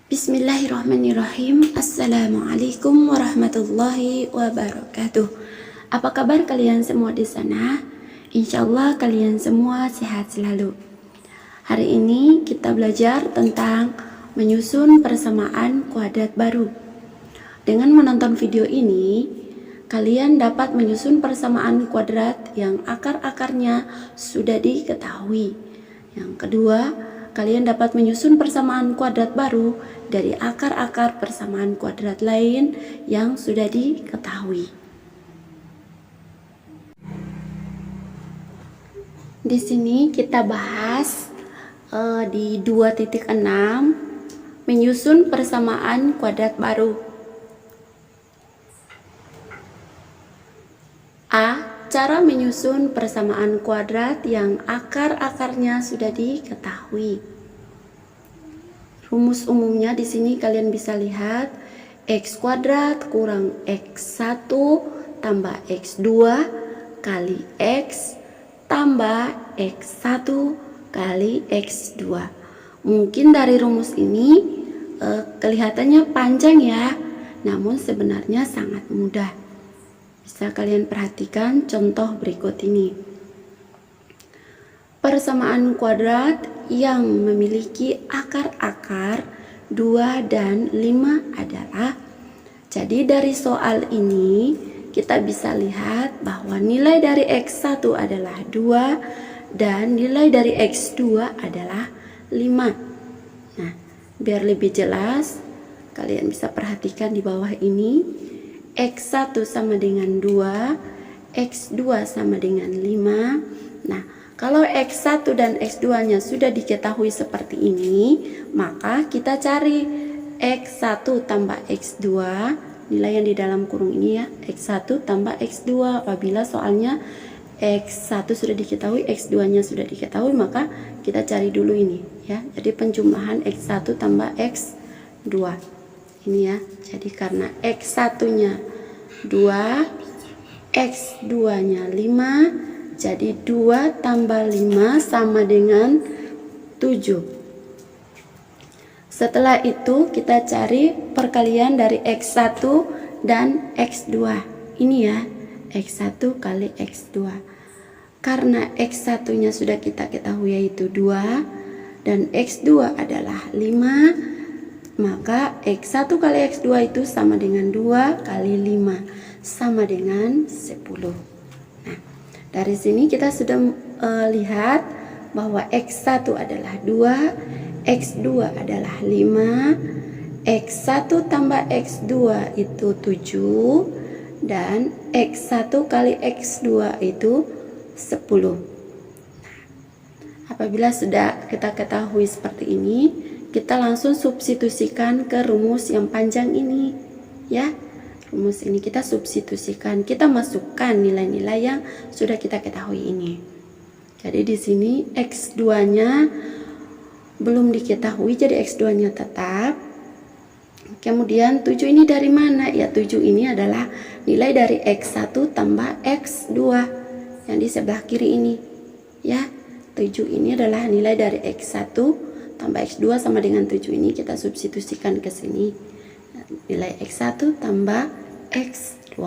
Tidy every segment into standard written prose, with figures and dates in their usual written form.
Bismillahirrahmanirrahim. Assalamualaikum warahmatullahi wabarakatuh. Apa kabar kalian semua di sana? Insya Allah kalian semua sehat selalu. Hari ini kita belajar tentang menyusun persamaan kuadrat baru. Dengan menonton video ini, kalian dapat menyusun persamaan kuadrat yang akar-akarnya sudah diketahui. Yang kedua, kalian dapat menyusun persamaan kuadrat baru dari akar-akar persamaan kuadrat lain yang sudah diketahui. Di sini kita bahas di 2.6 menyusun persamaan kuadrat baru. A. Cara menyusun persamaan kuadrat yang akar-akarnya sudah diketahui. Rumus umumnya di sini kalian bisa lihat x kuadrat kurang x1 tambah x2 kali x tambah x1 kali x2. Mungkin dari rumus ini kelihatannya panjang ya, namun sebenarnya sangat mudah. Bisa kalian perhatikan contoh berikut ini. Persamaan kuadrat yang memiliki akar-akar 2 dan 5 adalah, jadi dari soal ini kita bisa lihat bahwa nilai dari x1 adalah 2 dan nilai dari x2 adalah 5. Nah, biar lebih jelas, kalian bisa perhatikan di bawah ini. X1 sama dengan 2, X2 sama dengan 5. Nah, kalau X1 dan X2 nya sudah diketahui seperti ini, maka kita cari X1 tambah X2, nilai yang di dalam kurung ini ya, X1 tambah X2. Apabila soalnya X1 sudah diketahui, X2 nya sudah diketahui, maka kita cari dulu ini ya. Jadi penjumlahan X1 tambah X2 ini ya. Jadi karena X1 nya 2, X2 nya 5, jadi 2 tambah 5 sama dengan 7. Setelah itu kita cari perkalian dari X1 dan X2 ini ya, X1 kali X2. Karena X1 nya sudah kita ketahui yaitu 2 dan X2 adalah 5, maka X1 kali X2 itu sama dengan 2 kali 5 sama dengan 10. Nah, dari sini kita sudah lihat bahwa X1 adalah 2, X2 adalah 5, X1 tambah X2 itu 7, dan X1 kali X2 itu 10. Nah, apabila sudah kita ketahui seperti ini, kita langsung substitusikan ke rumus yang panjang ini ya. Rumus ini kita substitusikan, kita masukkan nilai-nilai yang sudah kita ketahui ini. Jadi di sini X2 nya belum diketahui, jadi X2 nya tetap. Kemudian 7 ini dari mana? Ya 7 ini adalah nilai dari X1 tambah X2 yang di sebelah kiri ini ya. 7 ini adalah nilai dari X1 tambah X2 sama dengan 7 ini kita substitusikan ke sini. Nilai X1 tambah X2.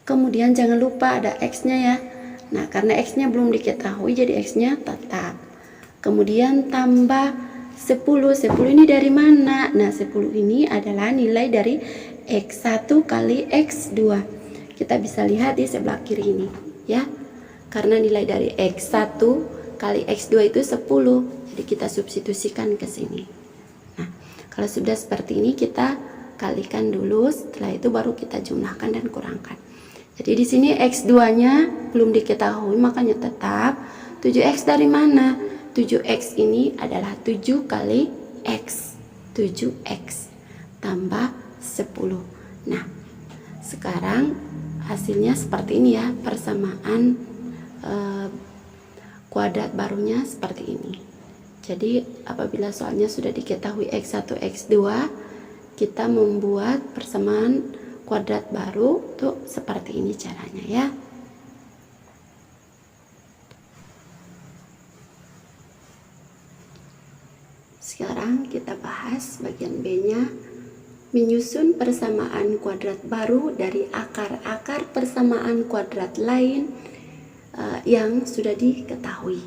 Kemudian jangan lupa ada X-nya ya. Nah, karena X-nya belum diketahui jadi X-nya tetap. Kemudian tambah 10. 10 ini dari mana? Nah, 10 ini adalah nilai dari X1 kali X2. Kita bisa lihat di sebelah kiri ini ya. Karena nilai dari X1 kali X2 itu 10. Jadi kita substitusikan ke sini. Nah, kalau sudah seperti ini kita kalikan dulu, setelah itu baru kita jumlahkan dan kurangkan. Jadi di sini X2-nya belum diketahui, makanya tetap 7X dari mana? 7X ini adalah 7 kali X. 7X tambah 10. Nah, sekarang hasilnya seperti ini ya, persamaan kuadrat barunya seperti ini. Jadi apabila soalnya sudah diketahui X1, X2, kita membuat persamaan kuadrat baru tuh seperti ini caranya ya. Sekarang kita bahas bagian B-nya. Menyusun persamaan kuadrat baru dari akar-akar persamaan kuadrat lain yang sudah diketahui.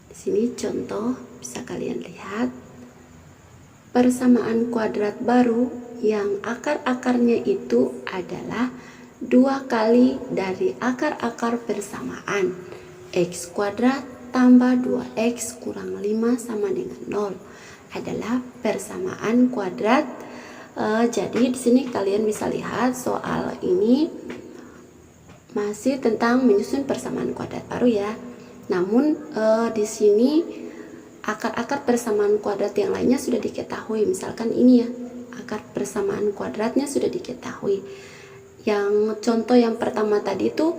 Di sini contoh bisa kalian lihat. Persamaan kuadrat baru yang akar-akarnya itu adalah 2 kali dari akar-akar persamaan x kuadrat tambah 2x kurang 5 sama dengan 0 adalah persamaan kuadrat. Jadi di sini kalian bisa lihat soal ini masih tentang menyusun persamaan kuadrat baru ya. Namun di sini akar-akar persamaan kuadrat yang lainnya sudah diketahui. Misalkan ini ya, akar persamaan kuadratnya sudah diketahui. Yang contoh yang pertama tadi itu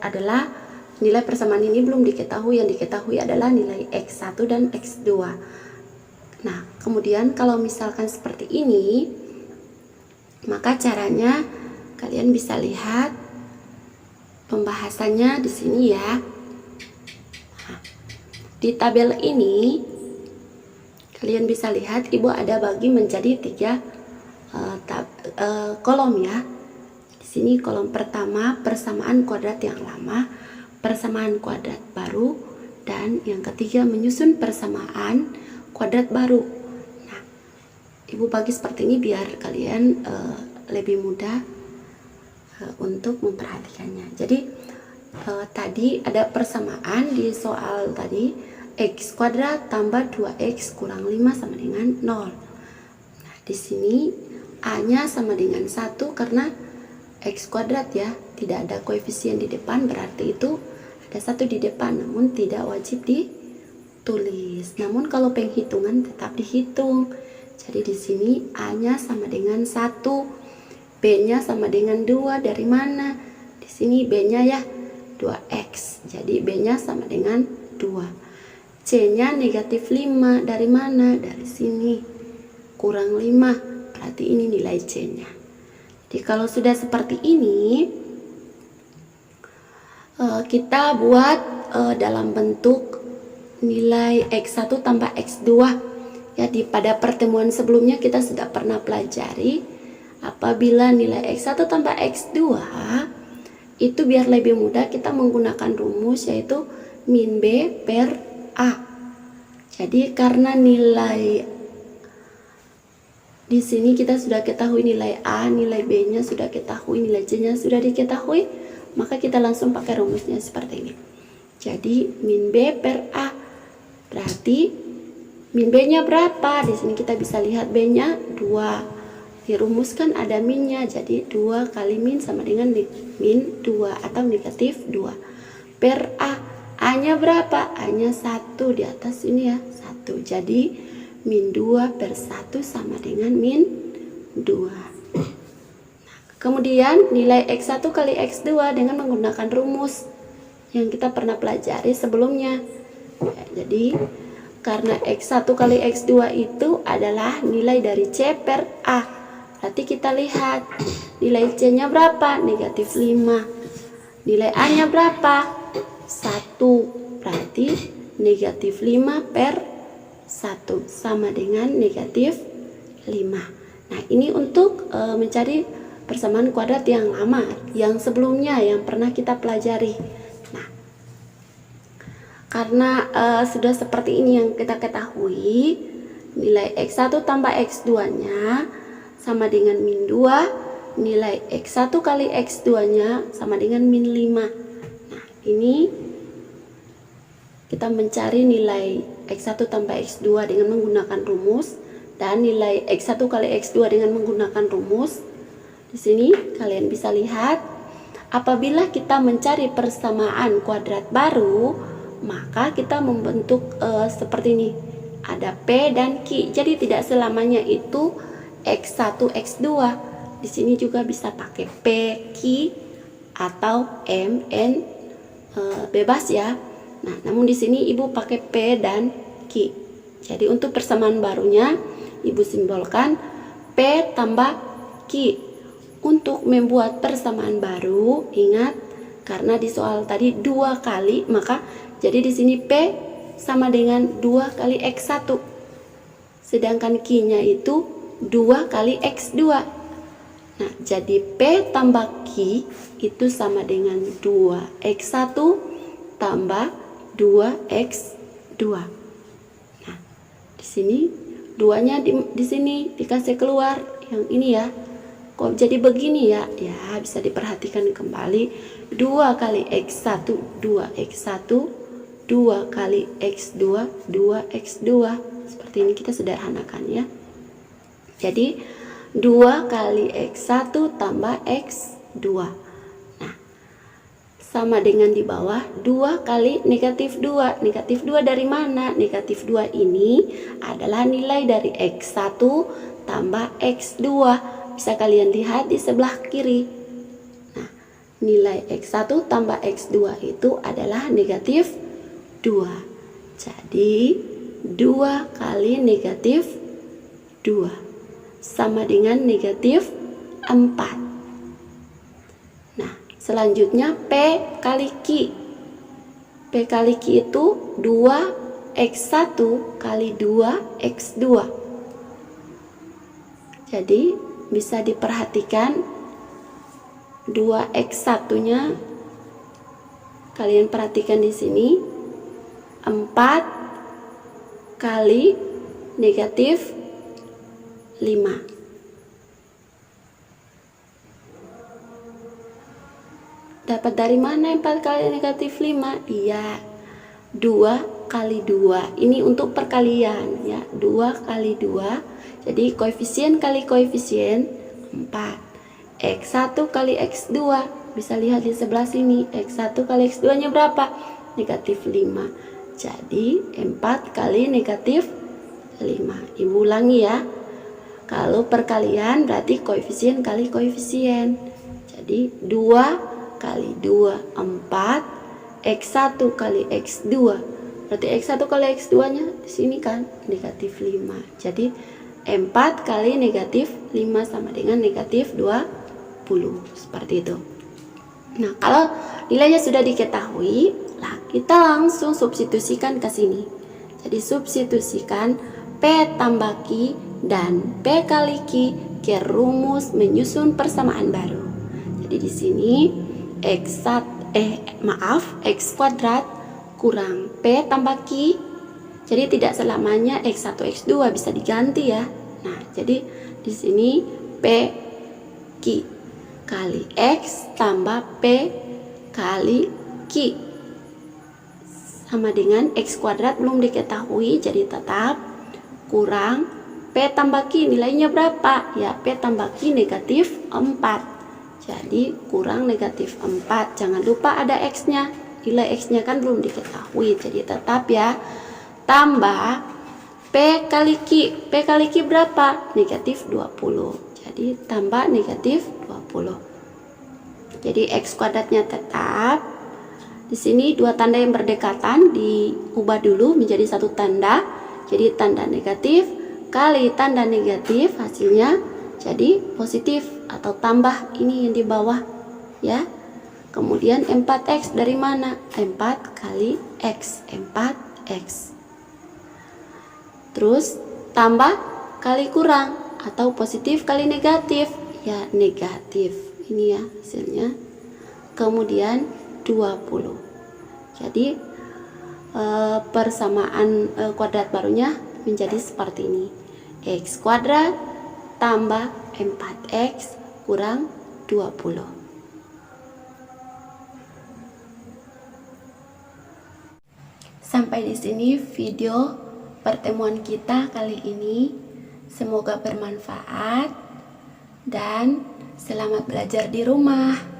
adalah nilai persamaan ini belum diketahui. Yang diketahui adalah nilai x1 dan x2. Nah, kemudian kalau misalkan seperti ini, maka caranya kalian bisa lihat pembahasannya di sini ya. Nah, di tabel ini kalian bisa lihat ibu ada bagi menjadi 3 kolom ya. Di sini kolom pertama persamaan kuadrat yang lama, persamaan kuadrat baru, dan yang ketiga menyusun persamaan kuadrat baru. Nah, ibu bagi seperti ini biar kalian lebih mudah untuk memperhatikannya. Jadi tadi ada persamaan di soal tadi, x kuadrat tambah 2x kurang 5 sama dengan 0. Nah, di sini a-nya sama dengan 1 karena x kuadrat ya, tidak ada koefisien di depan, berarti itu ada 1 di depan, namun tidak wajib ditulis. Namun kalau penghitungan tetap dihitung. Jadi di sini a-nya sama dengan 1, b-nya sama dengan 2. Dari mana? Di sini b-nya ya 2x. Jadi b-nya sama dengan 2. C-nya negatif 5. Dari mana? Dari sini. Kurang 5. Berarti ini nilai C-nya. Jadi kalau sudah seperti ini, kita buat dalam bentuk nilai x1 tambah x2. Ya, pada pertemuan sebelumnya kita sudah pernah pelajari apabila nilai x1 tambah x2 itu biar lebih mudah kita menggunakan rumus yaitu min b per a. Jadi karena nilai di sini kita sudah ketahui nilai a, nilai b-nya sudah ketahui, nilai c-nya sudah diketahui, maka kita langsung pakai rumusnya seperti ini. Jadi min b per a berarti min b-nya berapa? Di sini kita bisa lihat b-nya 2. Dirumuskan ada minnya, jadi 2 kali min sama dengan min 2 atau negatif 2 per a. A-nya berapa? A-nya 1 di atas ini ya, 1. Jadi min 2 per 1 sama dengan min 2. Nah, kemudian nilai x1 kali x2 dengan menggunakan rumus yang kita pernah pelajari sebelumnya. Ya, jadi karena x1 kali x2 itu adalah nilai dari c per a. Berarti kita lihat nilai c-nya berapa? Negatif 5. Nilai a-nya berapa? 1. Berarti negatif 5 per 1 sama dengan negatif 5. Nah, ini untuk mencari persamaan kuadrat yang lama, yang sebelumnya, yang pernah kita pelajari. Nah, karena sudah seperti ini yang kita ketahui, nilai x1 tambah x2-nya sama dengan min 2, nilai x1 kali x2-nya sama dengan min 5. Nah, ini kita mencari nilai x1 tambah x2 dengan menggunakan rumus dan nilai x1 kali x2 dengan menggunakan rumus. Di sini kalian bisa lihat apabila kita mencari persamaan kuadrat baru, maka kita membentuk seperti ini. Ada P dan Q. Jadi tidak selamanya itu x1 x2. Di sini juga bisa pakai P, Q atau M, N, bebas ya. Nah, namun di sini ibu pakai P dan Q. Jadi untuk persamaan barunya ibu simbolkan P tambah Q. Untuk membuat persamaan baru, ingat karena di soal tadi 2 kali, maka jadi di sini P sama dengan 2 kali X1. Sedangkan Q-nya itu 2 kali X2. Nah, jadi P tambah Q itu sama dengan 2X1 tambah 2X2. Nah, di sini 2-nya di sini dikasih keluar yang ini ya. Kok jadi begini ya? Ya, bisa diperhatikan kembali. 2 kali X1, 2X1, 2 kali X2, 2X2. Seperti ini kita sederhanakan ya. Jadi 2 kali X1 tambah X2. Nah, sama dengan di bawah 2 kali negatif 2. Negatif 2 dari mana? Negatif 2 ini adalah nilai dari X1 tambah X2. Bisa kalian lihat di sebelah kiri. Nah, nilai X1 tambah X2 itu adalah negatif 2. Jadi 2 kali negatif 2 sama dengan negatif 4. Nah, selanjutnya P kali Q. P kali Q itu 2X1 kali 2X2. Jadi bisa diperhatikan 2X1-nya kalian perhatikan di sini 4 kali negatif 5. Dapat dari mana 4 kali negatif 5? Iya, 2 kali 2. Ini untuk perkalian ya, 2 kali 2. Jadi koefisien kali koefisien 4. X1 kali X2. Bisa lihat di sebelah sini. X1 kali X2 nya berapa? Negatif 5. Jadi 4 kali negatif 5. Ibu ulangi ya. Kalau perkalian berarti koefisien kali koefisien. Jadi 2 kali 2 4. X1 kali X2. Berarti X1 kali X2 nya di sini kan negatif 5. Jadi 4 kali negatif 5 sama dengan negatif 20. Seperti itu. Nah, kalau nilainya sudah diketahui, lah kita langsung substitusikan ke sini. Jadi substitusikan P tambah Q dan P kali Q ke rumus menyusun persamaan baru. Jadi di sini X kuadrat kurang P tambah Q. Jadi tidak selamanya X1 X2 bisa diganti ya. Nah, jadi di sini P Q kali X tambah P kali Q sama dengan X kuadrat belum diketahui, jadi tetap kurang P tambah Q nilainya berapa? Ya, P tambah Q negatif 4. Jadi kurang negatif 4. Jangan lupa ada X-nya. Nilai X-nya kan belum diketahui, jadi tetap ya. Tambah P kali Q. P kali Q berapa? Negatif 20. Jadi tambah negatif 20. Jadi X kuadratnya tetap. Di sini dua tanda yang berdekatan diubah dulu menjadi satu tanda. Jadi tanda negatif kali tanda negatif hasilnya jadi positif atau tambah ini yang di bawah ya. Kemudian 4X dari mana? 4 kali X. 4X. Terus tambah kali kurang atau positif kali negatif. Ya, negatif. Ini ya hasilnya. Kemudian 20. Jadi persamaan kuadrat barunya menjadi seperti ini. X kuadrat tambah 4X kurang 20. Sampai di sini video pertemuan kita kali ini. Semoga bermanfaat dan selamat belajar di rumah.